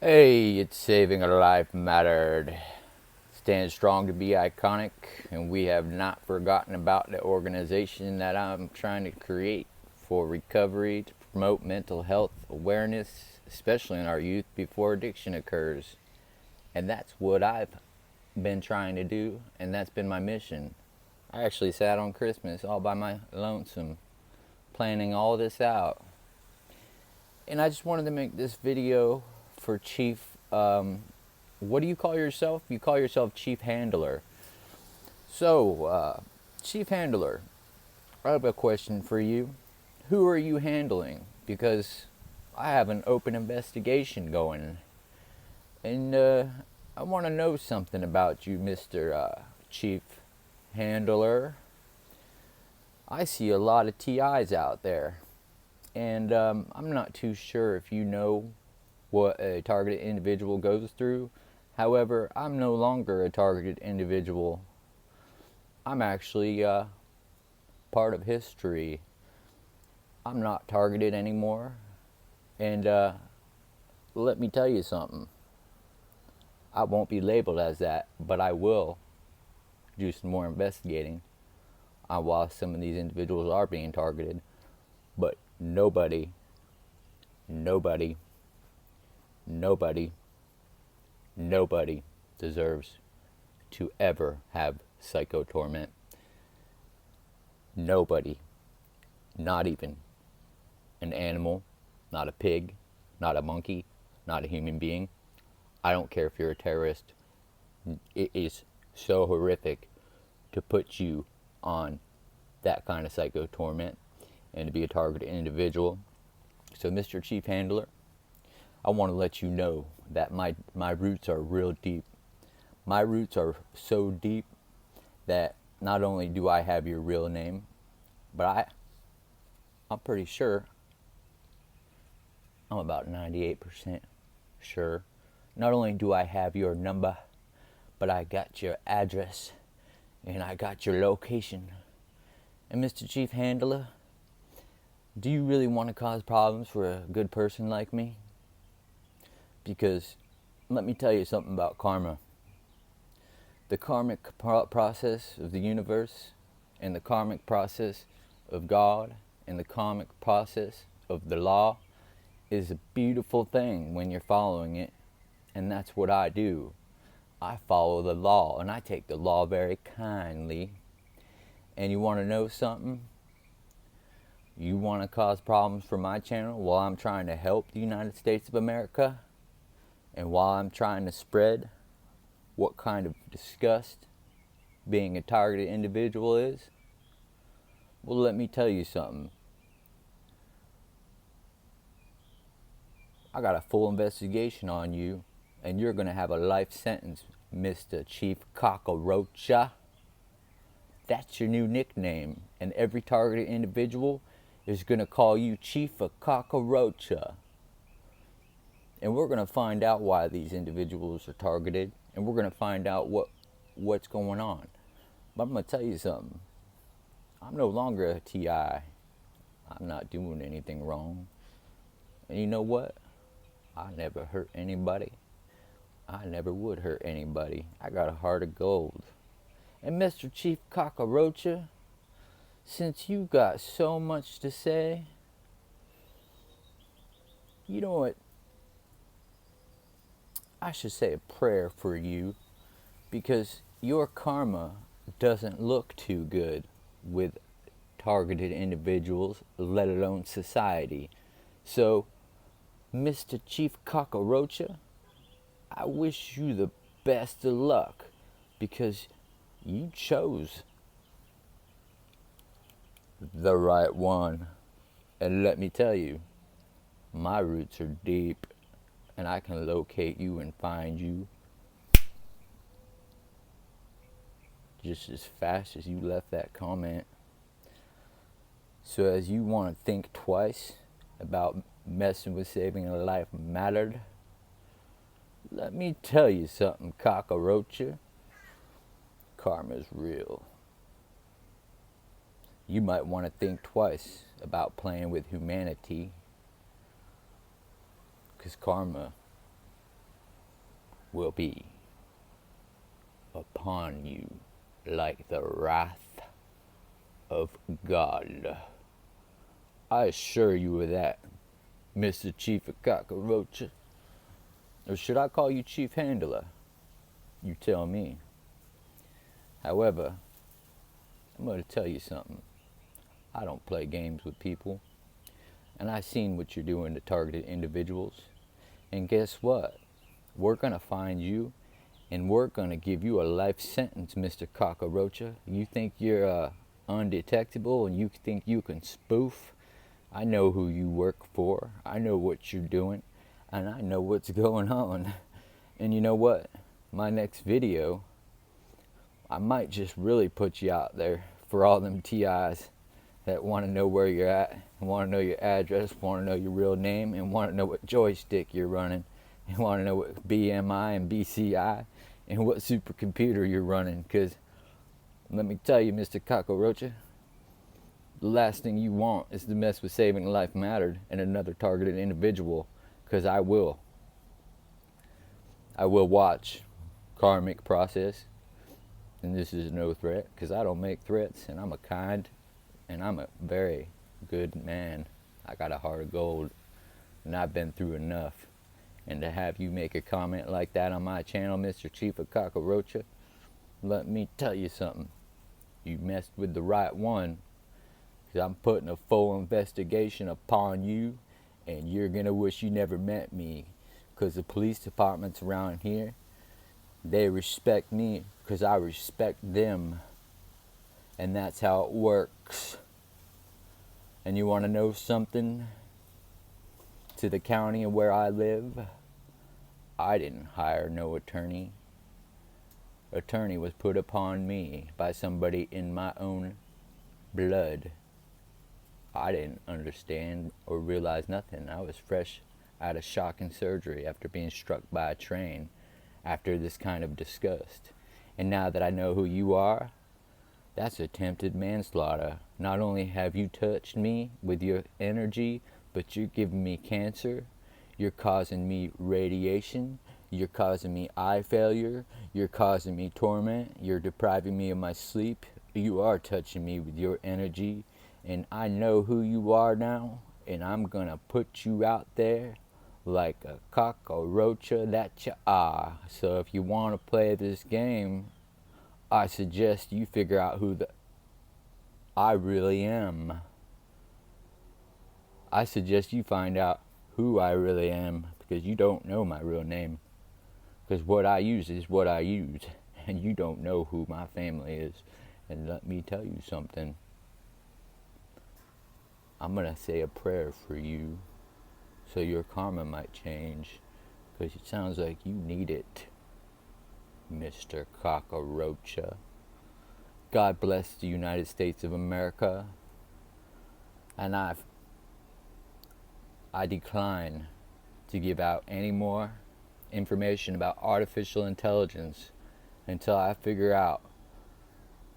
Hey, it's saving a life mattered. Stand strong to be iconic, and we have not forgotten about the organization that I'm trying to create for recovery to promote mental health awareness, especially in our youth before addiction occurs. And that's what I've been trying to do, and that's been my mission. I actually sat on Christmas all by my lonesome, planning all this out. And I just wanted to make this video for Chief. What do you call yourself? You call yourself Chief Handler. So, Chief Handler, I have a question for you. Who are you handling? Because I have an open investigation going. And I want to know something about you, Mr. Chief Handler. I see a lot of TIs out there. And I'm not too sure if you know what a targeted individual goes through. However, I'm no longer a targeted individual. I'm actually part of history. I'm not targeted anymore. And let me tell you something. I won't be labeled as that, but I will do some more investigating on why some of these individuals are being targeted. But nobody, nobody, nobody, nobody deserves to ever have psycho torment. Nobody, not even an animal, not a pig, not a monkey, not a human being. I don't care if you're a terrorist. It is so horrific to put you on that kind of psycho torment and to be a targeted individual. So, Mr. Chief Handler, I want to let you know that my roots are real deep. My roots are so deep that not only do I have your real name, but I'm pretty sure, I'm about 98% sure, not only do I have your number, but I got your address and I got your location. And Mr. Chief Handler, do you really want to cause problems for a good person like me? Because let me tell you something about karma. The karmic process of the universe and the karmic process of God and the karmic process of the law is a beautiful thing when you're following it. And that's what I do. I follow the law, and I take the law very kindly. And you want to know something? You want to cause problems for my channel while I'm trying to help the United States of America? And while I'm trying to spread what kind of disgust being a targeted individual is? Well, let me tell you something. I got a full investigation on you, and you're going to have a life sentence, Mr. Chief COCKAROACHA. That's your new nickname, and every targeted individual is going to call you Chief of COCKAROACHA. And we're going to find out why these individuals are targeted, and we're going to find out what's going on. But I'm going to tell you something. I'm no longer a TI. I'm not doing anything wrong. And you know what? I never hurt anybody. I never would hurt anybody. I got a heart of gold. And Mr. Chief COCKAROACHA, since you got so much to say, you know what? I should say a prayer for you, because your karma doesn't look too good with targeted individuals, let alone society. So, Mr. Chief COCKAROACHA, I wish you the best of luck, because you chose the right one. And let me tell you, my roots are deep, and I can locate you and find you just as fast as you left that comment. So as you want to think twice about messing with saving a life mattered, let me tell you something, COCKAROACHA. Karma's real. You might want to think twice about playing with humanity, because karma will be upon you like the wrath of God. I assure you of that, Mr. Chief of COCKAROACHA. Or should I call you Chief Handler? You tell me. However, I'm going to tell you something. I don't play games with people. And I've seen what you're doing to targeted individuals. And guess what? We're going to find you and we're going to give you a life sentence, Mr. COCKAROACHA. You think you're undetectable and you think you can spoof? I know who you work for. I know what you're doing. And I know what's going on. And you know what? My next video, I might just really put you out there for all them TIs that want to know where you're at, want to know your address, want to know your real name, and want to know what joystick you're running, and want to know what BMI and BCI, and what supercomputer you're running. Because let me tell you, Mr. COCKAROACHA, the last thing you want is to mess with Saving Life Mattered and another targeted individual. Because I will watch karmic process, and this is no threat, because I don't make threats, and I'm a kind, and I'm a very good man. I got a heart of gold, and I've been through enough. And to have you make a comment like that on my channel, Mr. Chief of COCKAROACHA, let me tell you something. You messed with the right one, because I'm putting a full investigation upon you, and you're gonna wish you never met me. Because the police departments around here, they respect me because I respect them. And that's how it works. And you want to know something? To the county of where I live, I didn't hire no attorney. Attorney was put upon me by somebody in my own blood. I didn't understand or realize nothing. I was fresh out of shock and surgery after being struck by a train, after this kind of disgust. And now that I know who you are, that's attempted manslaughter. Not only have you touched me with your energy, but you're giving me cancer, you're causing me radiation, you're causing me eye failure, you're causing me torment, you're depriving me of my sleep. You are touching me with your energy, and I know who you are now, and I'm gonna put you out there like a cockroacha that you are. So if you want to play this game, I suggest you figure out who I really am. I suggest you find out who I really am, because you don't know my real name. Because what I use is what I use, and you don't know who my family is. And let me tell you something. I'm going to say a prayer for you so your karma might change, because it sounds like you need it, Mr. COCKAROACHA. God bless the United States of America. And I decline to give out any more information about artificial intelligence until I figure out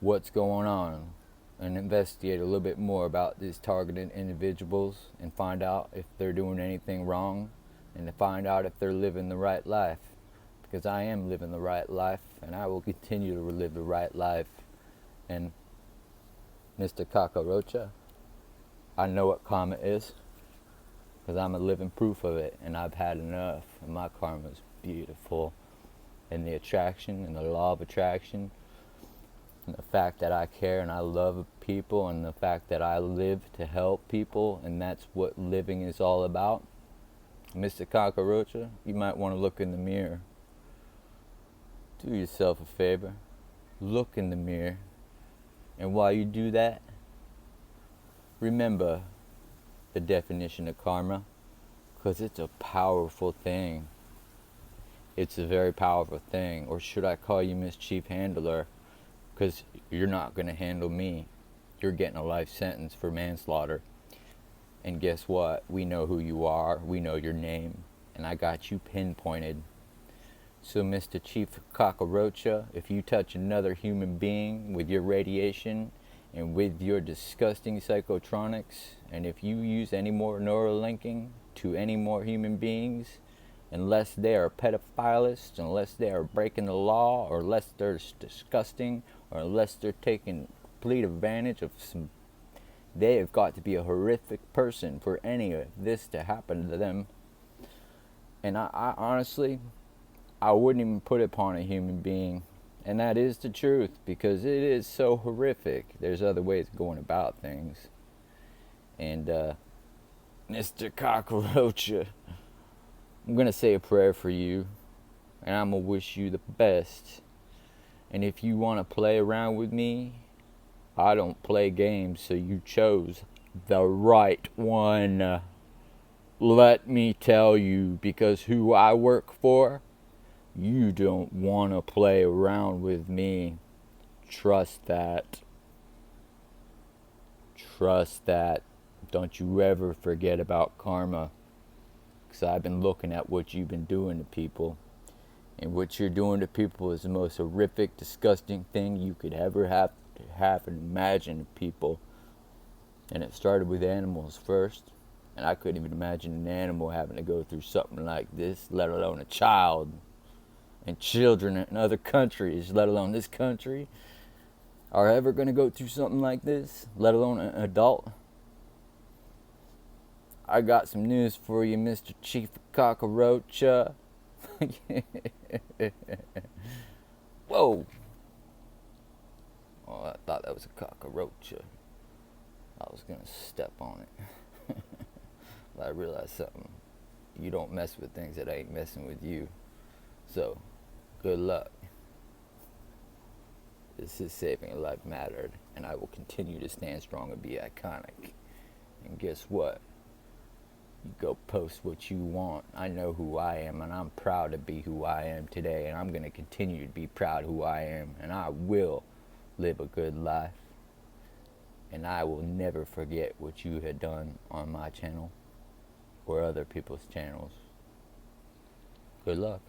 what's going on and investigate a little bit more about these targeted individuals and find out if they're doing anything wrong, and to find out if they're living the right life. Because I am living the right life, and I will continue to live the right life. And Mr. COCKAROACHA, I know what karma is, because I'm a living proof of it, and I've had enough, and my karma is beautiful. And the attraction and the law of attraction, and the fact that I care and I love people, and the fact that I live to help people, and that's what living is all about. Mr. COCKAROACHA, you might want to look in the mirror. Do yourself a favor. Look in the mirror. And while you do that, remember the definition of karma, because it's a powerful thing. It's a very powerful thing. Or should I call you Miss Chief Handler? Because you're not going to handle me. You're getting a life sentence for manslaughter. And guess what? We know who you are. We know your name. And I got you pinpointed. So Mr. Chief COCKAROACHA, if you touch another human being with your radiation and with your disgusting psychotronics, and if you use any more neural linking to any more human beings, unless they are pedophilists, unless they are breaking the law, or unless they're disgusting, or unless they're taking complete advantage of some. They have got to be a horrific person for any of this to happen to them. And I honestly, I wouldn't even put it upon a human being. And that is the truth, because it is so horrific. There's other ways of going about things. And Mr. COCKAROACHA, I'm going to say a prayer for you, and I'm going to wish you the best. And if you want to play around with me, I don't play games, so you chose the right one. Let me tell you, because who I work for, you don't want to play around with me. Trust that. Trust that. Don't you ever forget about karma. Because I've been looking at what you've been doing to people. And what you're doing to people is the most horrific, disgusting thing you could ever have and imagine of people. And it started with animals first. And I couldn't even imagine an animal having to go through something like this, let alone a child. And children in other countries, let alone this country, are ever going to go through something like this, let alone an adult. I got some news for you, Mr. Chief COCKAROACHA. Whoa! Oh, I thought that was a cockroach. I was going to step on it. But I realized something. You don't mess with things that ain't messing with you. So, good luck. This is Saving a Life Mattered, and I will continue to stand strong and be iconic. And guess what? You go post what you want. I know who I am, and I'm proud to be who I am today, and I'm going to continue to be proud who I am, and I will live a good life. And I will never forget what you had done on my channel or other people's channels. Good luck.